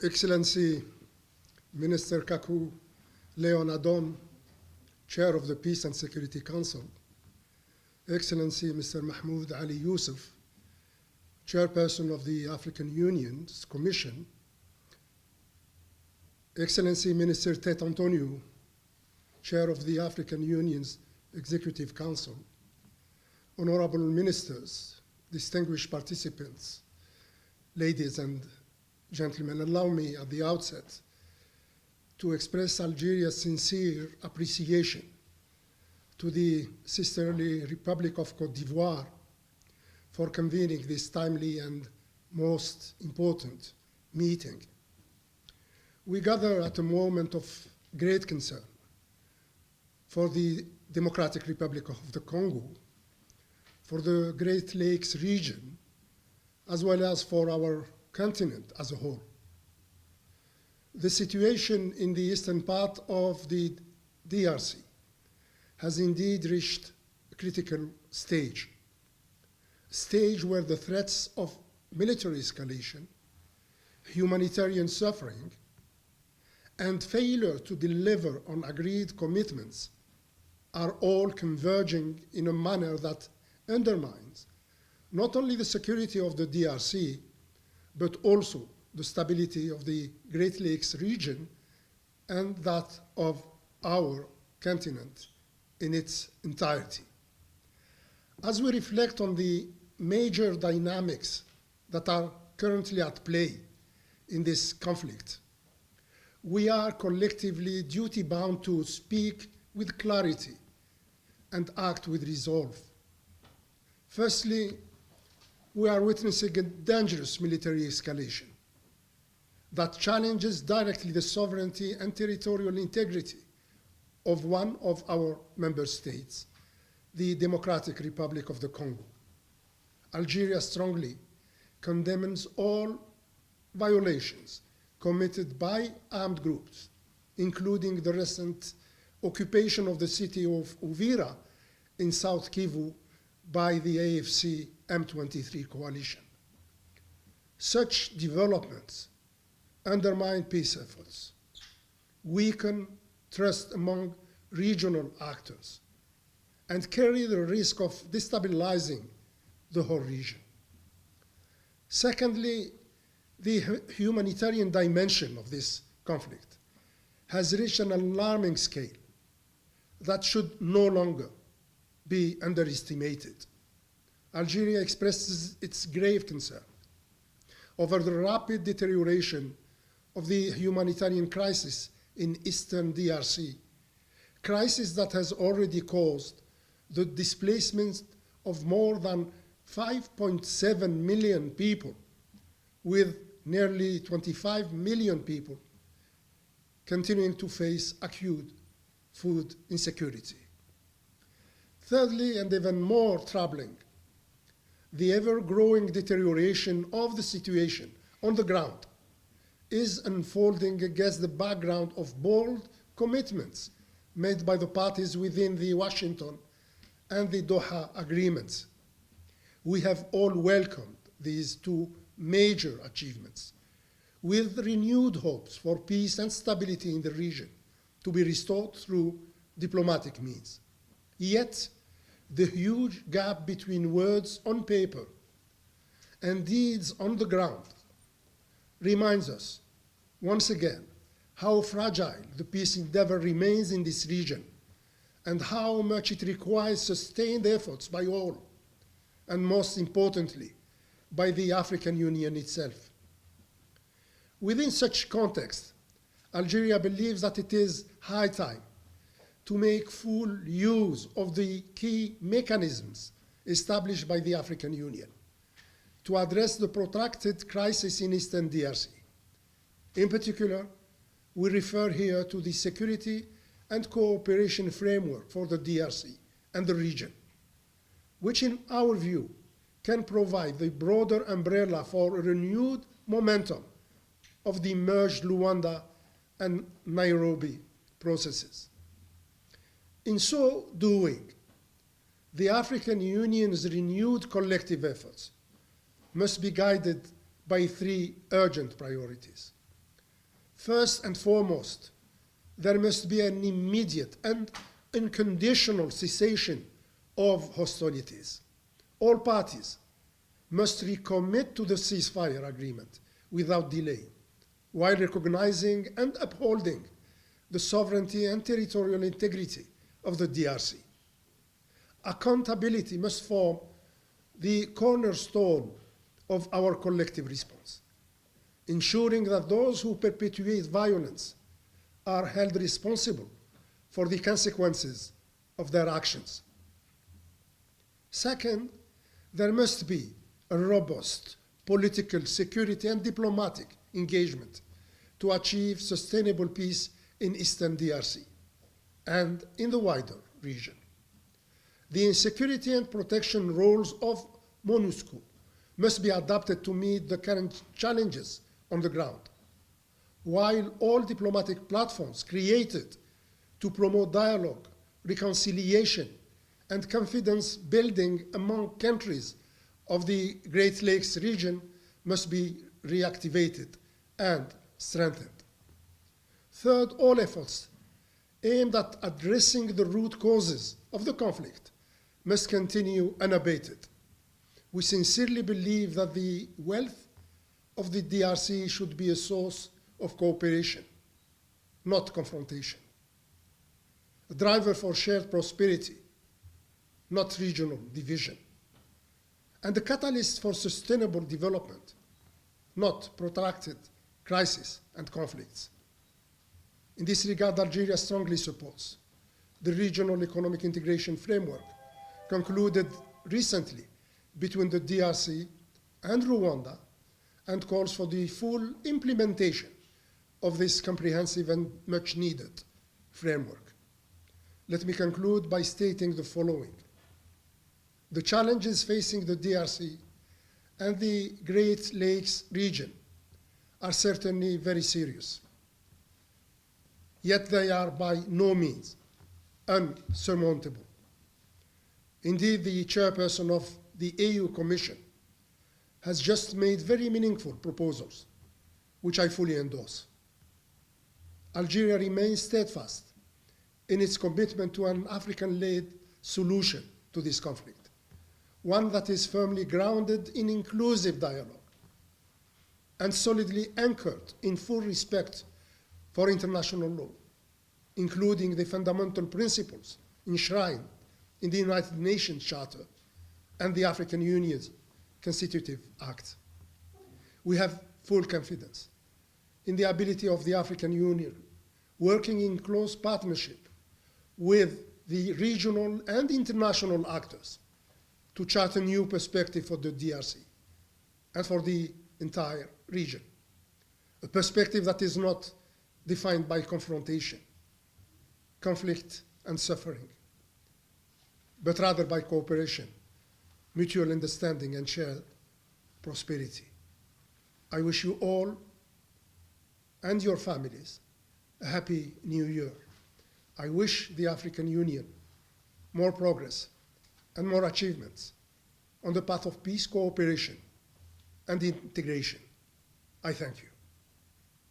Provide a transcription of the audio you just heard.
Excellency Minister Kaku Leon Adom, Chair of the Peace and Security Council, Excellency Mr. Mahmoud Ali Yusuf, Chairperson of the African Union's Commission, Excellency Minister Tet Antonio, Chair of the African Union's Executive Council, Honorable Ministers, distinguished participants, ladies and gentlemen, allow me at the outset to express Algeria's sincere appreciation to the sisterly Republic of Côte d'Ivoire for convening this timely and most important meeting. We gather at a moment of great concern for the Democratic Republic of the Congo, for the Great Lakes region, as well as for our continent as a whole. The situation in the eastern part of the DRC has indeed reached a critical stage where the threats of military escalation, humanitarian suffering, and failure to deliver on agreed commitments are all converging in a manner that undermines not only the security of the DRC, but also the stability of the Great Lakes region and that of our continent in its entirety. As we reflect on the major dynamics that are currently at play in this conflict, we are collectively duty-bound to speak with clarity and act with resolve. Firstly, we are witnessing a dangerous military escalation that challenges directly the sovereignty and territorial integrity of one of our member states, the Democratic Republic of the Congo. Algeria strongly condemns all violations committed by armed groups, including the recent occupation of the city of Uvira in South Kivu by the AFC M23 coalition. Such developments undermine peace efforts, weaken trust among regional actors, and carry the risk of destabilizing the whole region. Secondly, the humanitarian dimension of this conflict has reached an alarming scale that should no longer be underestimated. Algeria expresses its grave concern over the rapid deterioration of the humanitarian crisis in eastern DRC, crisis that has already caused the displacement of more than 5.7 million people, with nearly 25 million people continuing to face acute food insecurity. Thirdly, and even more troubling, the ever-growing deterioration of the situation on the ground is unfolding against the background of bold commitments made by the parties within the Washington and the Doha agreements. We have all welcomed these two major achievements with renewed hopes for peace and stability in the region to be restored through diplomatic means. Yet, the huge gap between words on paper and deeds on the ground reminds us once again how fragile the peace endeavor remains in this region and how much it requires sustained efforts by all, and most importantly, by the African Union itself. Within such context, Algeria believes that it is high time to make full use of the key mechanisms established by the African Union to address the protracted crisis in Eastern DRC. In particular, we refer here to the Security and Cooperation Framework for the DRC and the region, which in our view can provide the broader umbrella for a renewed momentum of the merged Luanda and Nairobi processes. In so doing, the African Union's renewed collective efforts must be guided by three urgent priorities. First and foremost, there must be an immediate and unconditional cessation of hostilities. All parties must recommit to the ceasefire agreement without delay, while recognizing and upholding the sovereignty and territorial integrity of the DRC. Accountability must form the cornerstone of our collective response, ensuring that those who perpetuate violence are held responsible for the consequences of their actions. Second, there must be a robust political, security, and diplomatic engagement to achieve sustainable peace in Eastern DRC and in the wider region. The insecurity and protection roles of MONUSCO must be adapted to meet the current challenges on the ground, while all diplomatic platforms created to promote dialogue, reconciliation, and confidence building among countries of the Great Lakes region must be reactivated and strengthened. Third, all efforts aimed at addressing the root causes of the conflict must continue unabated. We sincerely believe that the wealth of the DRC should be a source of cooperation, not confrontation. A driver for shared prosperity, not regional division. And a catalyst for sustainable development, not protracted crisis and conflicts. In this regard, Algeria strongly supports the regional economic integration framework concluded recently between the DRC and Rwanda, and calls for the full implementation of this comprehensive and much needed framework. Let me conclude by stating the following. The challenges facing the DRC and the Great Lakes region are certainly very serious, yet they are by no means unsurmountable. Indeed, the chairperson of the AU Commission has just made very meaningful proposals, which I fully endorse. Algeria remains steadfast in its commitment to an African-led solution to this conflict, one that is firmly grounded in inclusive dialogue and solidly anchored in full respect for international law, including the fundamental principles enshrined in the United Nations Charter and the African Union's Constitutive Act. We have full confidence in the ability of the African Union, working in close partnership with the regional and international actors, to chart a new perspective for the DRC and for the entire region. A perspective that is not defined by confrontation, conflict, and suffering, but rather by cooperation, mutual understanding, and shared prosperity. I wish you all and your families a happy new year. I wish the African Union more progress and more achievements on the path of peace, cooperation, and integration. I thank you.